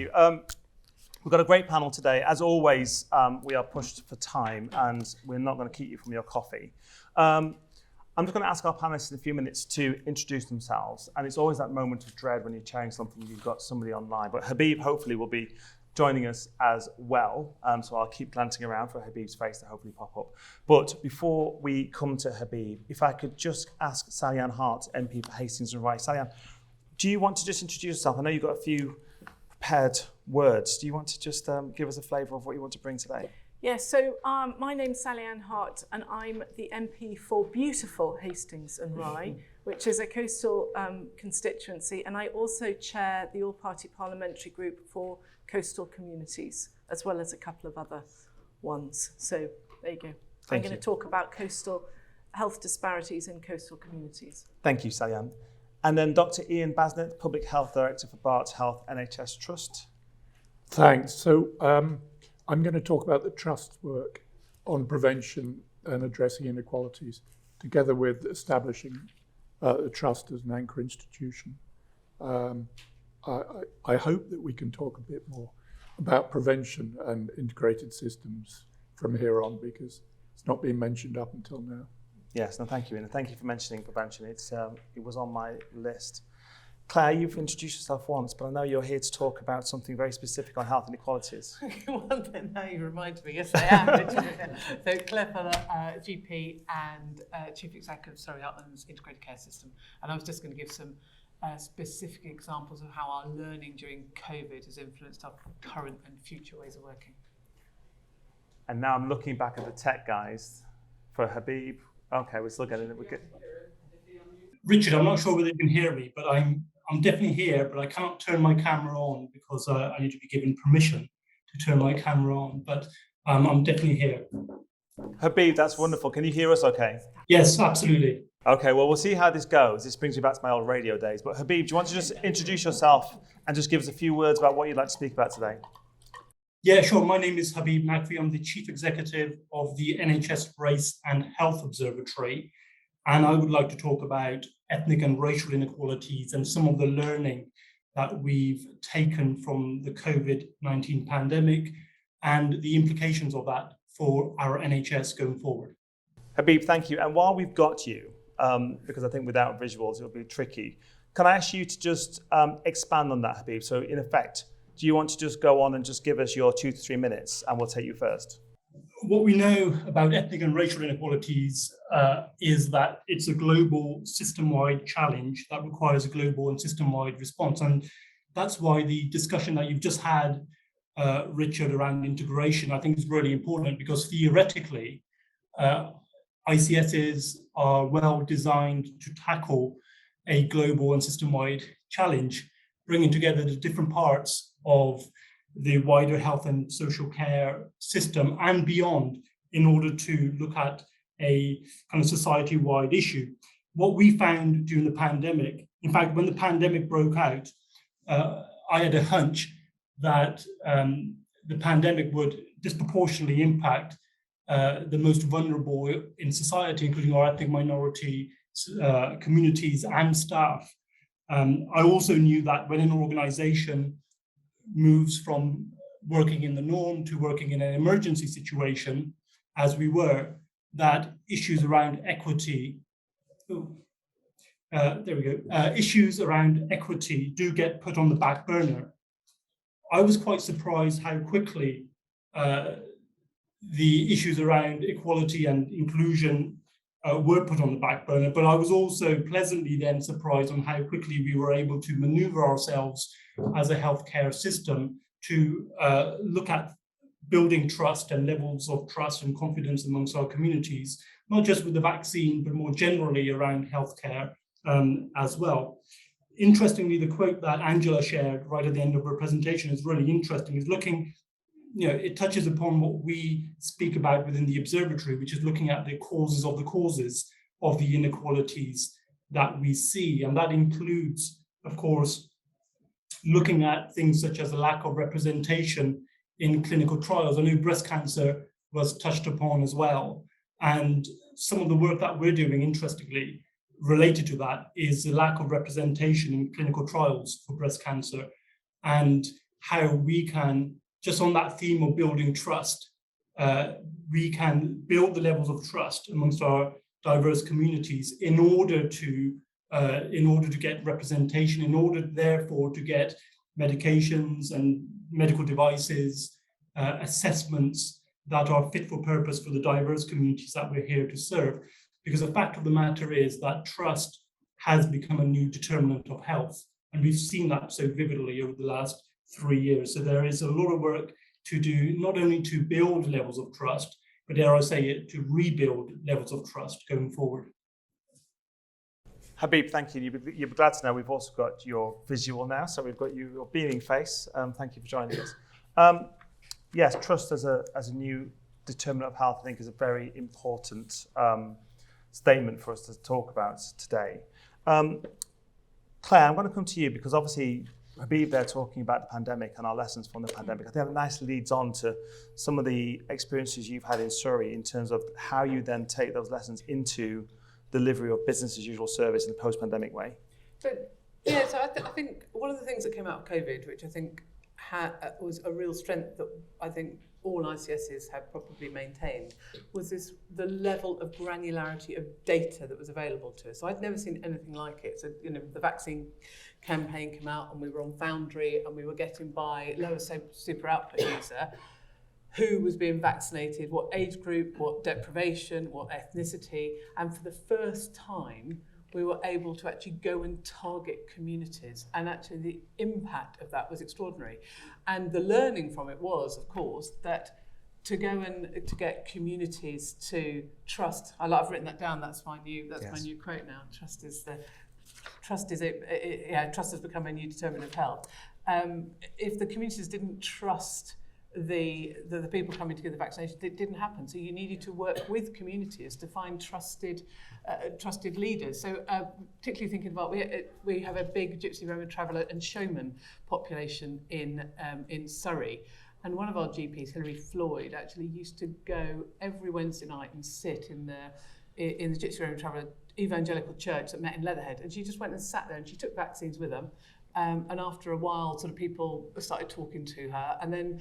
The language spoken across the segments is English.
you. We've got a great panel today. As always, we are pushed for time and we're not going to keep you from your coffee. I'm just going to ask our panelists in a few minutes to introduce themselves. And it's always that moment of dread when you're sharing something, you've got somebody online. But Habib hopefully will be joining us as well. So I'll keep glancing around for Habib's face to hopefully pop up. But before we come to Habib, if I could just ask Sally-Ann Hart, MP for Hastings and Rice. Sally-Ann, do you want to just introduce yourself? I know you've got a few prepared words. Do you want to just give us a flavour of what you want to bring today? Yes, so my name's Sally-Ann Hart and I'm the MP for beautiful Hastings and Rye, which is a coastal constituency, and I also chair the all-party parliamentary group for coastal communities, as well as a couple of other ones. So there you go. I'm going to talk about coastal health disparities in coastal communities. Thank you, Sally-Ann. And then Dr. Ian Basnett, Public Health Director for Barts Health NHS Trust. Thanks. So I'm going to talk about the Trust's work on prevention and addressing inequalities, together with establishing the Trust as an anchor institution. I hope that we can talk a bit more about prevention and integrated systems from here on, because it's not been mentioned up until now. Yes, no, thank you, Ian. Thank you for mentioning prevention. It was on my list. Claire, you've introduced yourself once, but I know you're here to talk about something very specific on health inequalities. Well, then now you remind me. Yes, I am. So Claire Fuller, GP and Chief Executive of Surrey Heartland's Integrated Care System. And I was just going to give some specific examples of how our learning during COVID has influenced our current and future ways of working. And now I'm looking back at the tech guys for Habib. Okay, we're still getting it. Richard, I'm not sure whether you can hear me, but I'm definitely here, but I can't turn my camera on because I need to be given permission to turn my camera on, but I'm definitely here. Habib, that's wonderful. Can you hear us okay? Yes, absolutely. Okay, well, we'll see how this goes. This brings me back to my old radio days. But Habib, do you want to just introduce yourself and just give us a few words about what you'd like to speak about today? Yeah, sure. My name is Habib Naqvi. I'm the Chief Executive of the NHS Race and Health Observatory. And I would like to talk about ethnic and racial inequalities and some of the learning that we've taken from the COVID-19 pandemic and the implications of that for our NHS going forward. Habib, thank you. And while we've got you, because I think without visuals it'll be tricky, can I ask you to just expand on that, Habib? So in effect, do you want to just go on and just give us your 2 to 3 minutes and we'll take you first? What we know about ethnic and racial inequalities is that it's a global system-wide challenge that requires a global and system-wide response. And that's why the discussion that you've just had, Richard, around integration, I think is really important, because theoretically, ICSs are well designed to tackle a global and system-wide challenge, bringing together the different parts of the wider health and social care system and beyond in order to look at a kind of society-wide issue. What we found during the pandemic, in fact, when the pandemic broke out, I had a hunch that the pandemic would disproportionately impact the most vulnerable in society, including our ethnic minority communities and staff. I also knew that when an organization moves from working in the norm to working in an emergency situation, as we were, that issues around equity, issues around equity do get put on the back burner. I was quite surprised how quickly the issues around equality and inclusion were put on the back burner, but I was also pleasantly then surprised on how quickly we were able to maneuver ourselves as a healthcare system to look at building trust and levels of trust and confidence amongst our communities, not just with the vaccine, but more generally around healthcare as well. Interestingly, the quote that Angela shared right at the end of her presentation is really interesting. It's looking, it touches upon what we speak about within the observatory, which is looking at the causes of the inequalities that we see. And that includes, of course, looking at things such as a lack of representation in clinical trials. I know breast cancer was touched upon as well. And some of the work that we're doing, interestingly, related to that is the lack of representation in clinical trials for breast cancer, and how we can, just on that theme of building trust, we can build the levels of trust amongst our diverse communities in order to get representation, in order therefore to get medications and medical devices, assessments that are fit for purpose for the diverse communities that we're here to serve. Because the fact of the matter is that trust has become a new determinant of health. And we've seen that so vividly over the last 3 years. So there is a lot of work to do, not only to build levels of trust, but dare I say it, to rebuild levels of trust going forward. Habib, thank you. You'll be glad to know we've also got your visual now, so we've got your beaming face. Thank you for joining us. Yes, trust as a new determinant of health, I think, is a very important statement for us to talk about today. Claire, I'm going to come to you because obviously Habib there talking about the pandemic and our lessons from the pandemic. I think that nicely leads on to some of the experiences you've had in Surrey in terms of how you then take those lessons into delivery of business as usual service in a post-pandemic way. But yeah, so I think one of the things that came out of COVID, which I think was a real strength that I think all ICSs have probably maintained, was the level of granularity of data that was available to us. So I'd never seen anything like it. So, the vaccine campaign came out and we were on Foundry and we were getting by lower super output user, who was being vaccinated, what age group, what deprivation, what ethnicity. And for the first time, we were able to actually go and target communities, and actually the impact of that was extraordinary. And the learning from it was, of course, that to go and to get communities to trust. I've written that down. That's my new quote now. Trust has become a new determinant of health. If the communities didn't trust the people coming to get the vaccination, it didn't happen. So you needed to work with communities to find trusted leaders. So particularly thinking about, we have a big Gypsy Roman traveller and showman population in Surrey. And one of our GPs, Hilary Floyd, actually used to go every Wednesday night and sit in the Gypsy Roman Traveller evangelical church that met in Leatherhead. And she just went and sat there and she took vaccines with them. And after a while, sort of people started talking to her. And then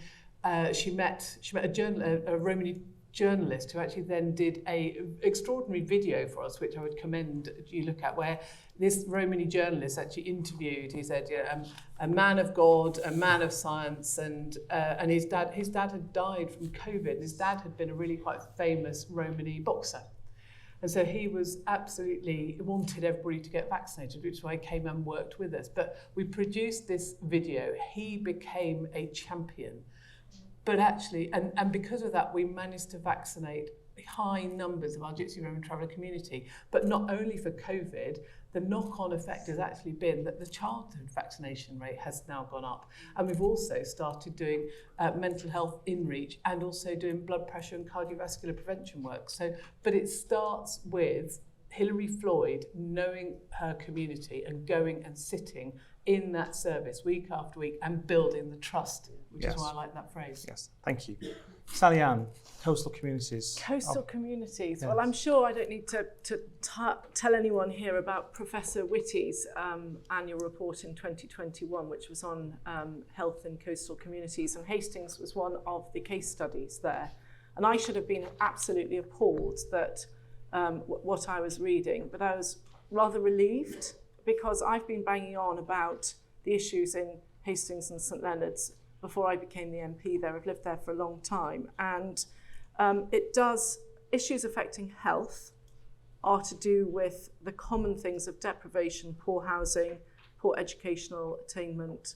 she met a Romani journalist who actually then did a extraordinary video for us, which I would commend you look at, where this Romani journalist actually interviewed, he said, a man of God, a man of science, and his dad had died from COVID. His dad had been a really quite famous Romani boxer. And so he was absolutely wanted everybody to get vaccinated, which is why he came and worked with us. But we produced this video. He became a champion. But actually, and because of that, we managed to vaccinate high numbers of our Gypsy Roman Traveller community. But not only for COVID, the knock-on effect has actually been that the childhood vaccination rate has now gone up. And we've also started doing mental health in-reach and also doing blood pressure and cardiovascular prevention work. So, but it starts with Hilary Floyd knowing her community and going and sitting in that service week after week and building the trust, which is why I like that phrase. Yes, thank you. Sally Ann, coastal communities. Coastal communities. Yes. Well, I'm sure I don't need to tell anyone here about Professor Whitty's annual report in 2021, which was on health in coastal communities, and Hastings was one of the case studies there. And I should have been absolutely appalled that what I was reading, but I was rather relieved because I've been banging on about the issues in Hastings and St Leonard's before I became the MP there. I've lived there for a long time, and issues affecting health are to do with the common things of deprivation, poor housing, poor educational attainment,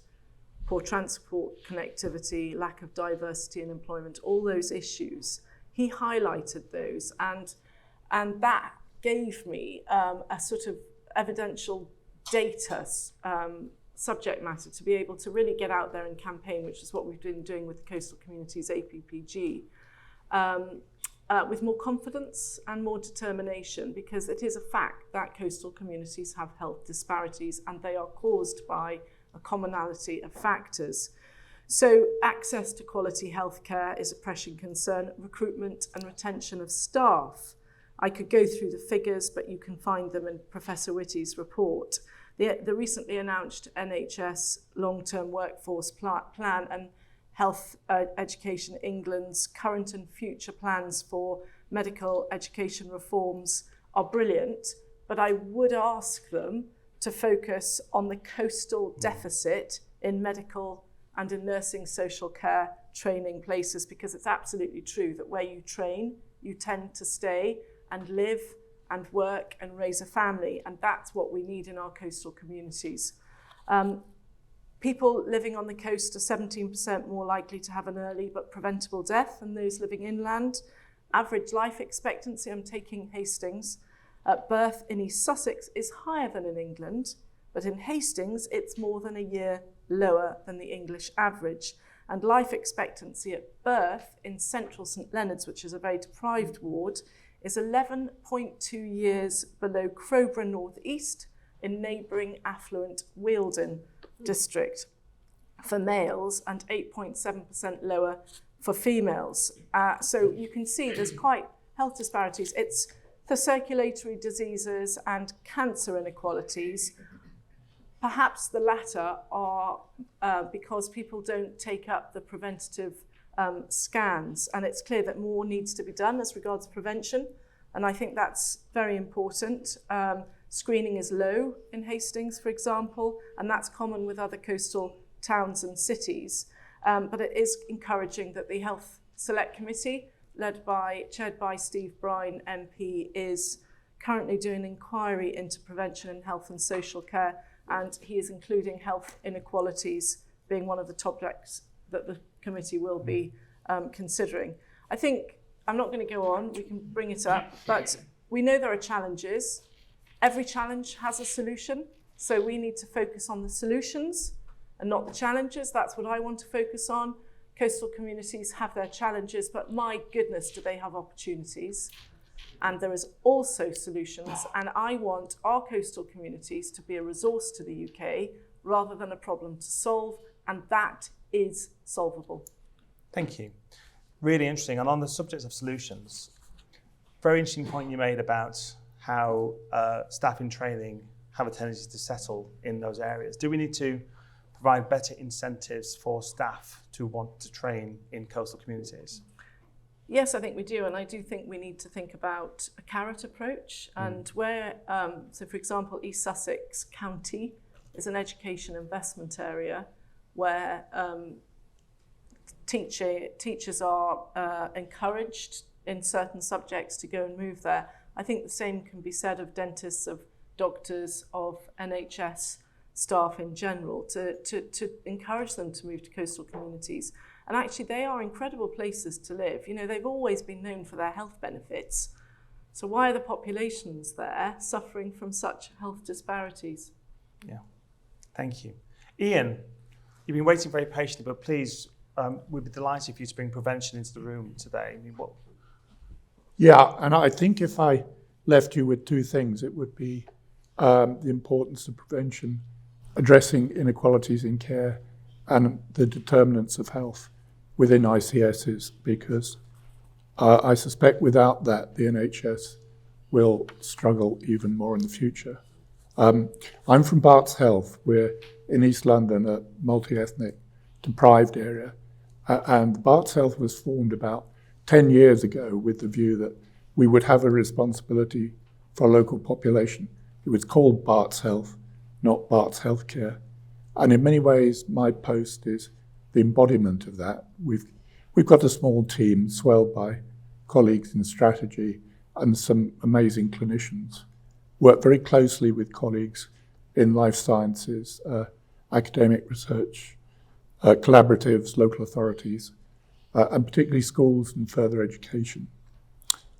poor transport connectivity, lack of diversity in employment, all those issues. He highlighted those, and that gave me a sort of evidential data subject matter to be able to really get out there and campaign, which is what we've been doing with the Coastal Communities APPG, with more confidence and more determination, because it is a fact that coastal communities have health disparities and they are caused by a commonality of factors. So access to quality healthcare is a pressing concern, recruitment and retention of staff. I could go through the figures, but you can find them in Professor Whitty's report. The recently announced NHS long-term workforce plan and Health Education England's current and future plans for medical education reforms are brilliant, but I would ask them to focus on the coastal deficit in medical and in nursing social care training places, because it's absolutely true that where you train, you tend to stay and live and work and raise a family, and that's what we need in our coastal communities. People living on the coast are 17% more likely to have an early but preventable death than those living inland. Average life expectancy, I'm taking Hastings, at birth in East Sussex is higher than in England, but in Hastings it's more than a year lower than the English average. And life expectancy at birth in central St Leonard's, which is a very deprived ward, is 11.2 years below Crowborough North East in neighbouring affluent Wealden district for males and 8.7% lower for females. So you can see there's quite health disparities. It's the circulatory diseases and cancer inequalities. Perhaps the latter are because people don't take up the preventative scans, and it's clear that more needs to be done as regards prevention, and I think that's very important. Screening is low in Hastings, for example, and that's common with other coastal towns and cities. But it is encouraging that the Health Select Committee, chaired by Steve Brine MP, is currently doing an inquiry into prevention in health and social care, and he is including health inequalities being one of the topics that the committee will be considering. I think, I'm not going to go on, we can bring it up, but we know there are challenges. Every challenge has a solution, so we need to focus on the solutions and not the challenges. That's what I want to focus on. Coastal communities have their challenges, but my goodness, do they have opportunities. And there is also solutions, and I want our coastal communities to be a resource to the UK rather than a problem to solve, and that is solvable. Thank you. Really interesting. And on the subject of solutions, very interesting point you made about how staff in training have a tendency to settle in those areas. Do we need to provide better incentives for staff to want to train in coastal communities? Yes, I think we do, and I do think we need to think about a carrot approach, and where, so for example, East Sussex County is an education investment area where teachers are encouraged in certain subjects to go and move there. I think the same can be said of dentists, of doctors, of NHS staff in general, to encourage them to move to coastal communities. And actually, they are incredible places to live. You know, they've always been known for their health benefits. So why are the populations there suffering from such health disparities? Yeah, thank you. Ian, you've been waiting very patiently, but please, we'd be delighted for you to bring prevention into the room today. I mean, what? Yeah, and I think if I left you with two things, it would be the importance of prevention, addressing inequalities in care, and the determinants of health within ICSs, because I suspect without that, the NHS will struggle even more in the future. I'm from Barts Health. We're in East London, a multi-ethnic, deprived area, and Barts Health was formed about 10 years ago with the view that we would have a responsibility for a local population. It was called Barts Health, not Barts Healthcare. And in many ways, my post is the embodiment of that. We've got a small team swelled by colleagues in strategy and some amazing clinicians. Work very closely with colleagues in life sciences, academic research, collaboratives, local authorities, and particularly schools and further education.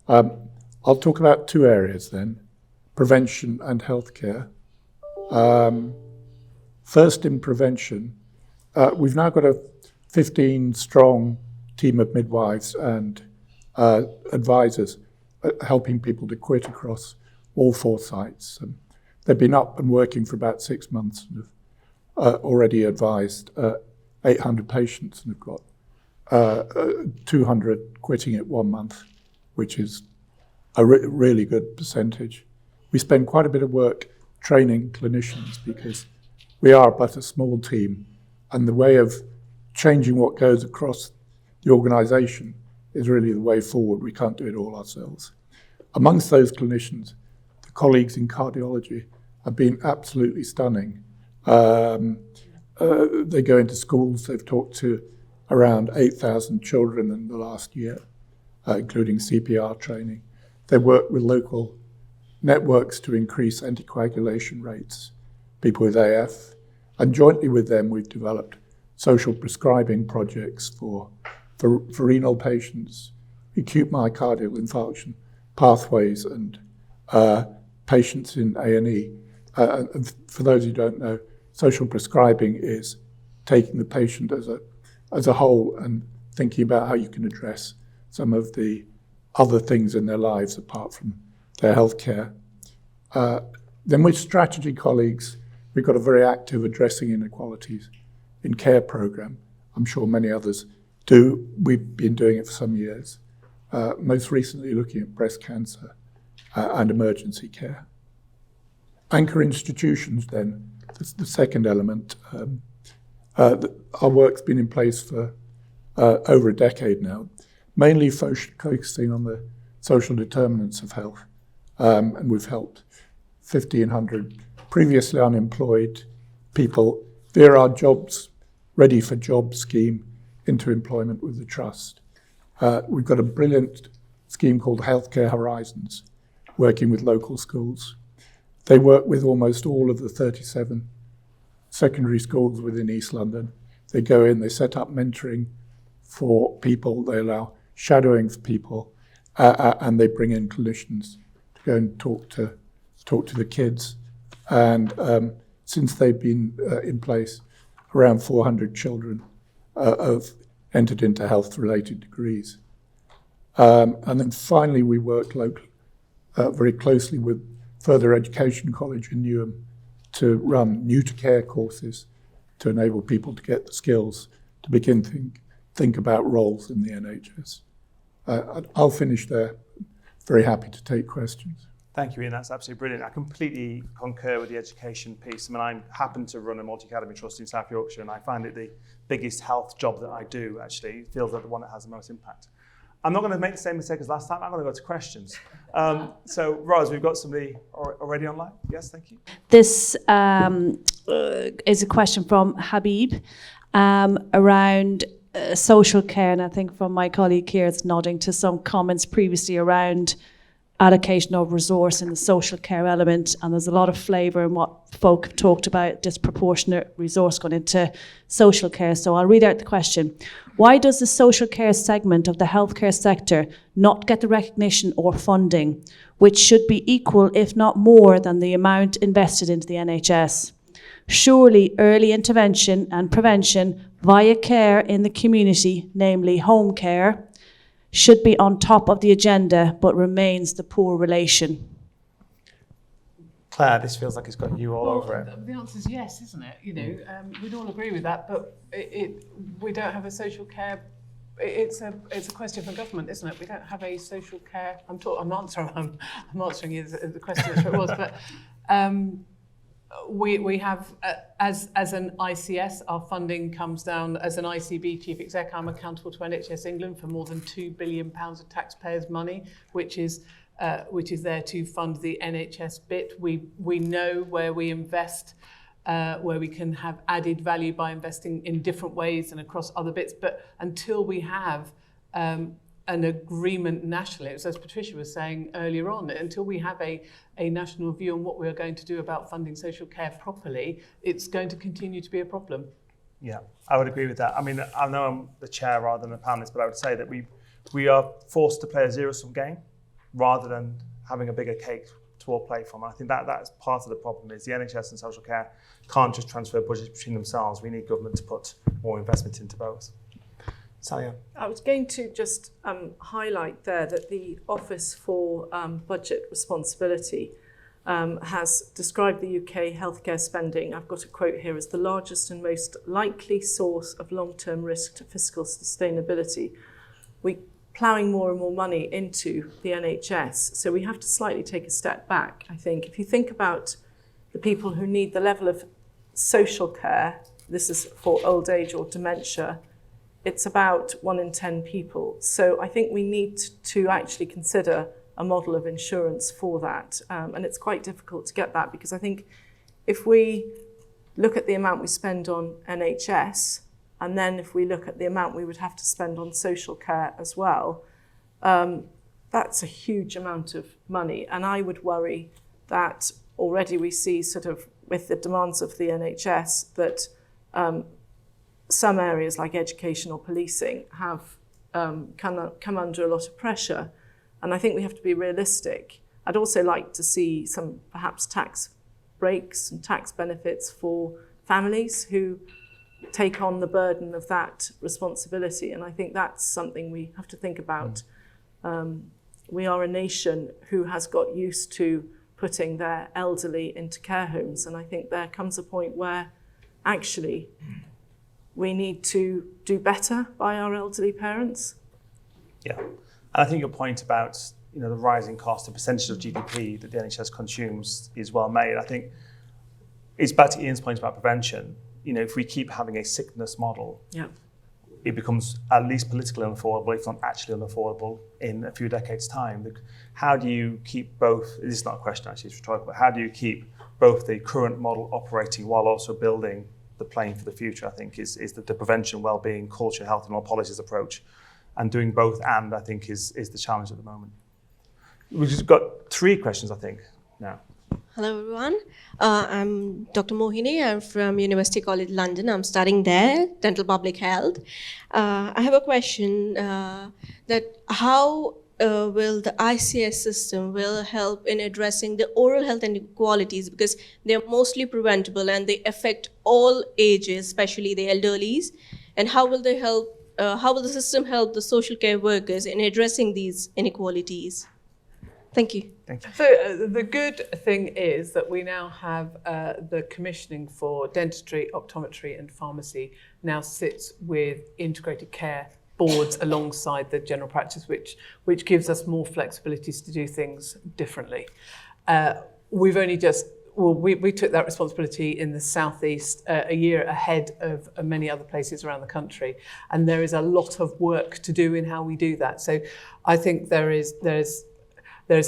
I'll talk about two areas then, prevention and healthcare. First, in prevention, we've now got a 15-strong team of midwives and advisors helping people to quit across all 4 sites. They've been up and working for about 6 months and have already advised 800 patients and have got 200 quitting at 1 month, which is a really good percentage. We spend quite a bit of work training clinicians, because we are but a small team, and the way of changing what goes across the organisation is really the way forward. We can't do it all ourselves. Amongst those clinicians, the colleagues in cardiology have been absolutely stunning. They go into schools, they've talked to around 8,000 children in the last year, including CPR training. They work with local networks to increase anticoagulation rates, people with AF, and jointly with them we've developed social prescribing projects for renal patients, acute myocardial infarction pathways, and patients in A&E. And for those who don't know, social prescribing is taking the patient as a whole and thinking about how you can address some of the other things in their lives apart from their healthcare. Then with strategy colleagues, we've got a very active addressing inequalities in care program. I'm sure many others do. We've been doing it for some years, most recently looking at breast cancer and emergency care. Anchor institutions then, that's the second element. Our work's been in place for over a decade now, mainly focusing on the social determinants of health. And we've helped 1,500 previously unemployed people veer our jobs, ready for job scheme into employment with the Trust. We've got a brilliant scheme called Healthcare Horizons, working with local schools. They work with almost all of the 37 secondary schools within East London. They go in, they set up mentoring for people, they allow shadowing for people, and they bring in clinicians to go and talk to the kids. And since they've been in place, around 400 children have entered into health-related degrees. And then finally, we work very closely with Further Education College in Newham to run new-to-care courses to enable people to get the skills to begin think about roles in the NHS. I'll finish there. Very happy to take questions. Thank you, Ian. That's absolutely brilliant. I completely concur with the education piece. I mean, I happen to run a multi-academy trust in South Yorkshire, and I find it the biggest health job that I do, actually. It feels like the one that has the most impact. I'm not going to make the same mistake as last time. I'm going to go to questions. So, Roz, we've got somebody already online. Yes, thank you. This is a question from Habib around social care, and I think from my colleague here, it's nodding to some comments previously around allocation of resource in the social care element, and there's a lot of flavour in what folk have talked about, disproportionate resource going into social care. So I'll read out the question. Why does the social care segment of the healthcare sector not get the recognition or funding, which should be equal, if not more, than the amount invested into the NHS? Surely early intervention and prevention via care in the community, namely home care, should be on top of the agenda, but remains the poor relation. Claire, this feels like it's got you all over it. The answer is yes, isn't it? You know, we'd all agree with that, but we don't have a social care. It's a question for government, isn't it? We don't have a social care. I'm answering you the question as it was, but we have as an ICS, our funding comes down as an ICB chief exec. I'm accountable to NHS England for more than £2 billion of taxpayers' money, which is there to fund the NHS bit. We know where we invest, where we can have added value by investing in different ways and across other bits. But until we have an agreement nationally, as Patricia was saying earlier on, until we have a national view on what we are going to do about funding social care properly, it's going to continue to be a problem. Yeah, I would agree with that. I mean, I know I'm the chair rather than a panelist, but I would say that we are forced to play a zero-sum game rather than having a bigger cake to all play from. And I think that is part of the problem is the NHS and social care can't just transfer budgets between themselves. We need government to put more investment into both. Sally. I was going to just highlight there that the Office for Budget Responsibility has described the UK healthcare spending, I've got a quote here, as the largest and most likely source of long-term risk to fiscal sustainability. We're ploughing more and more money into the NHS, so we have to slightly take a step back, I think. If you think about the people who need the level of social care, this is for old age or dementia, it's about 1 in 10 people. So I think we need to actually consider a model of insurance for that. And it's quite difficult to get that, because I think if we look at the amount we spend on NHS, and then if we look at the amount we would have to spend on social care as well, that's a huge amount of money. And I would worry that already we see sort of with the demands of the NHS that some areas like education or policing have come under a lot of pressure. And I think we have to be realistic. I'd also like to see some perhaps tax breaks and tax benefits for families who take on the burden of that responsibility. And I think that's something we have to think about. We are a nation who has got used to putting their elderly into care homes. And I think there comes a point where actually we need to do better by our elderly parents. Yeah, and I think your point about the rising cost, the percentage of GDP that the NHS consumes is well made. I think it's back to Ian's point about prevention. If we keep having a sickness model, it becomes at least politically unaffordable, if not actually unaffordable, in a few decades' time. How do you keep both? This is not a question actually, it's rhetorical, but how do you keep both the current model operating while also building the plane for the future? I think is the prevention, well-being, culture, health, and all policies approach, and doing both. And I think is the challenge at the moment. We've just got 3 questions, I think, now. Hello, everyone. I'm Dr. Mohini. I'm from University College London. I'm studying there, dental public health. I have a question that how will the ICS system will help in addressing the oral health inequalities, because they're mostly preventable and they affect all ages, especially the elderlies. And how will they help? How will the system help the social care workers in addressing these inequalities? Thank you. Thank you. So the good thing is that we now have the commissioning for dentistry, optometry and pharmacy now sits with integrated care boards alongside the general practice, which gives us more flexibilities to do things differently. We've only just, we took that responsibility in the southeast a year ahead of many other places around the country, and there is a lot of work to do in how we do that. So I think there's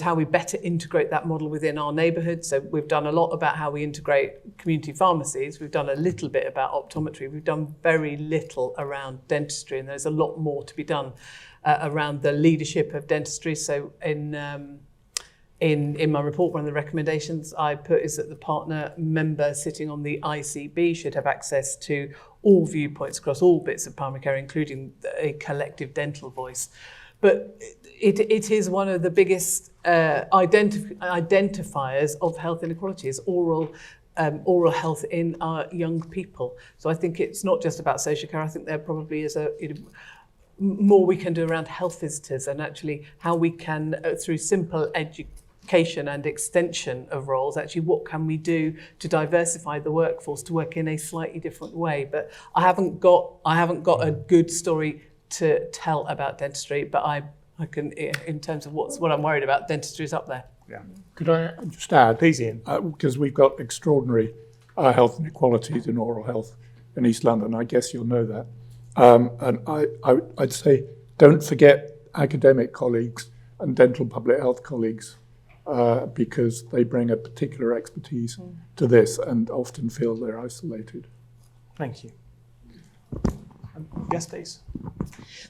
how we better integrate that model within our neighbourhood. So we've done a lot about how we integrate community pharmacies. We've done a little bit about optometry. We've done very little around dentistry, and there's a lot more to be done around the leadership of dentistry. So in my report, one of the recommendations I put is that the partner member sitting on the ICB should have access to all viewpoints across all bits of primary care, including a collective dental voice. But it is one of the biggest identifiers of health inequalities, oral health in our young people. So I think it's not just about social care. I think there probably is more we can do around health visitors, and actually how we can, through simple education and extension of roles, actually what can we do to diversify the workforce to work in a slightly different way. But I haven't got a good story to tell about dentistry, but I can, in terms of what I'm worried about, dentistry is up there. Yeah. Could I just add? Please, Ian. Because we've got extraordinary health inequalities in oral health in East London. I guess you'll know that. And I'd say don't forget academic colleagues and dental public health colleagues, because they bring a particular expertise to this and often feel they're isolated. Thank you. Yes, please.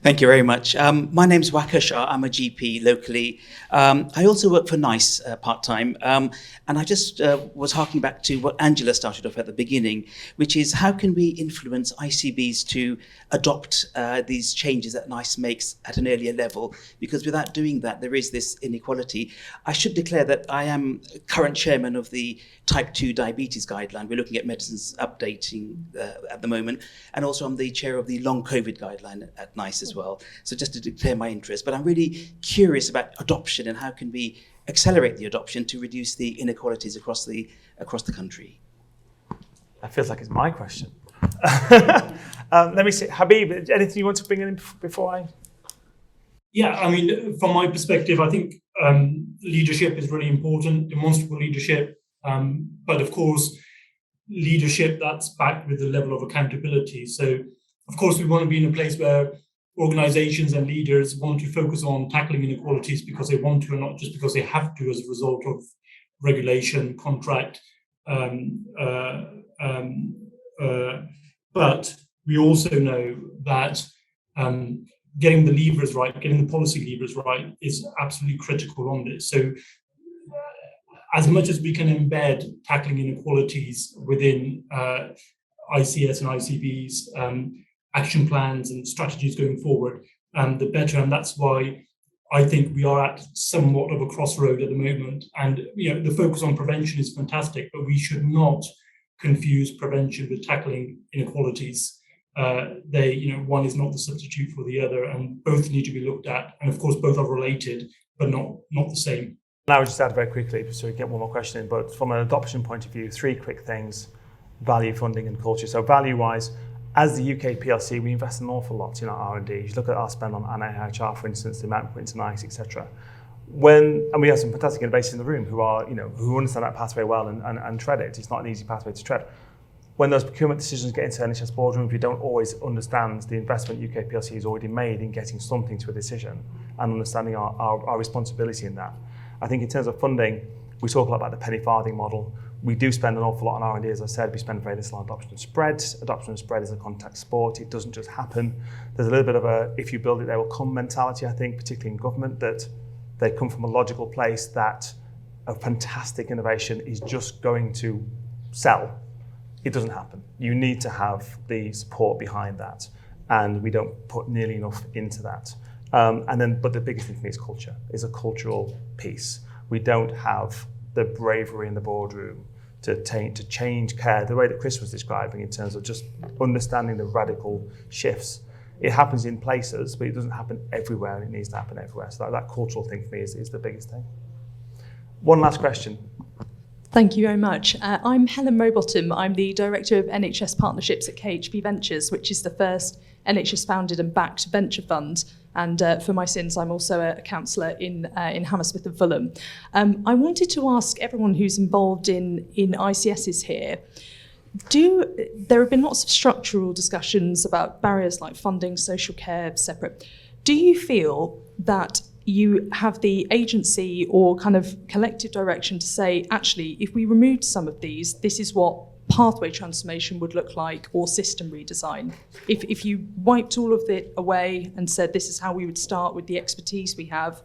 Thank you very much. My name's Waka Shah. I'm a GP locally. I also work for NICE part-time. And I just was harking back to what Angela started off at the beginning, which is how can we influence ICBs to adopt these changes that NICE makes at an earlier level? Because without doing that, there is this inequality. I should declare that I am current chairman of the type 2 diabetes guideline. We're looking at medicines updating at the moment. And also I'm the chair of the long COVID guideline at NICE as well. So just to declare my interest, but I'm really curious about adoption and how can we accelerate the adoption to reduce the inequalities across the country. That feels like it's my question. Let me see, Habib, anything you want to bring in before I? Yeah, I mean, from my perspective, I think leadership is really important, demonstrable leadership, But of course, leadership that's backed with the level of accountability. So, of course, we want to be in a place where organizations and leaders want to focus on tackling inequalities because they want to and not just because they have to as a result of regulation, contract. But we also know that getting the levers right, getting the policy levers right is absolutely critical on this. So as much as we can embed tackling inequalities within ICS and ICB's action plans and strategies going forward, the better. And that's why I think we are at somewhat of a crossroad at the moment. And the focus on prevention is fantastic, but we should not confuse prevention with tackling inequalities. One is not the substitute for the other, and both need to be looked at. And of course, both are related, but not the same. And I would just add very quickly, so we get one more question in, but from an adoption point of view, 3 quick things: value, funding, and culture. So value-wise, as the UK PLC, we invest an awful lot in our R&D. You look at our spend on NIHR, for instance, the amount we put into NICE, etc. And we have some fantastic innovators in the room who are, who understand that pathway well and tread it. It's not an easy pathway to tread. When those procurement decisions get into NHS boardrooms, we don't always understand the investment UK PLC has already made in getting something to a decision and understanding our responsibility in that. I think in terms of funding, we talk a lot about the penny farthing model. We do spend an awful lot on R&D, as I said. We spend very little on adoption and spread. Adoption and spread is a contact sport. It doesn't just happen. There's a little bit of a, if you build it, they will come mentality, I think, particularly in government, that they come from a logical place that a fantastic innovation is just going to sell. It doesn't happen. You need to have the support behind that, and we don't put nearly enough into that. But the biggest thing for me is culture. Is a cultural piece. We don't have the bravery in the boardroom to change care the way that Chris was describing in terms of just understanding the radical shifts. It happens in places, but it doesn't happen everywhere, and it needs to happen everywhere. So that cultural thing for me is the biggest thing. One last question. Thank you very much. I'm Helen Mowbottom. I'm the Director of NHS Partnerships at KHP Ventures, which is the first NHS-founded and backed venture fund. And for my sins, I'm also a counsellor in Hammersmith and Fulham. I wanted to ask everyone who's involved in ICSs here, there have been lots of structural discussions about barriers like funding, social care, separate. Do you feel that you have the agency or kind of collective direction to say, actually, if we removed some of these, this is what pathway transformation would look like, or system redesign? If you wiped all of it away and said, this is how we would start with the expertise we have,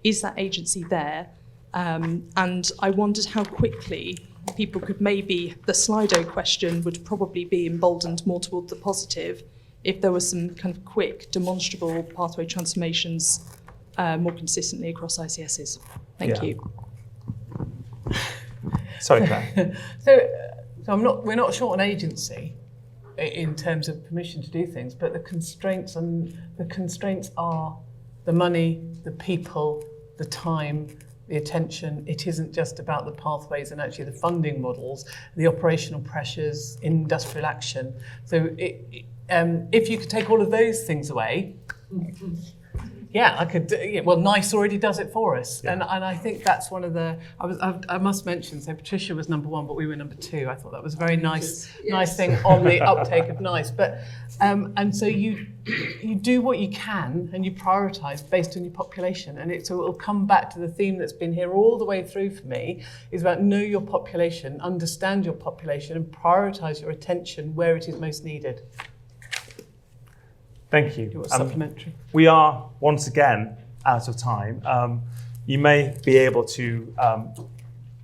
is that agency there? And I wondered how quickly people could maybe, the Slido question would probably be emboldened more toward the positive if there was some kind of quick, demonstrable pathway transformations more consistently across ICSs. Thank you. Sorry, Claire. So we're not short an agency in terms of permission to do things, but the constraints are the money, the people, the time, the attention. It isn't just about the pathways and actually the funding models, the operational pressures, industrial action. So if you could take all of those things away, yeah, I could. Well, NICE already does it for us, yeah. and I think that's one of the. I must mention. So Patricia was number 1, but we were number 2. I thought that was a very nice thing on the uptake of NICE. But and so you do what you can and you prioritise based on your population, and so it'll come back to the theme that's been here all the way through for me, is about know your population, understand your population, and prioritise your attention where it is most needed. Thank you. Supplementary. We are once again out of time. You may be able to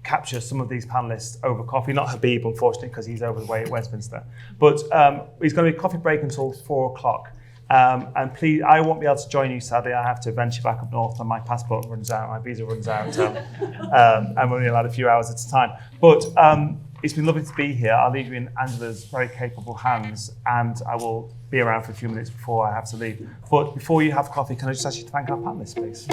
capture some of these panellists over coffee. Not Habib, unfortunately, because he's over the way at Westminster. But it's going to be a coffee break until 4 o'clock. And please, I won't be able to join you, sadly. I have to venture back up north and my passport runs out, my visa runs out. I'm only allowed a few hours at a time. But it's been lovely to be here. I'll leave you in Angela's very capable hands, and I will be around for a few minutes before I have to leave. But before you have coffee, can I just ask you to thank our panellists, please?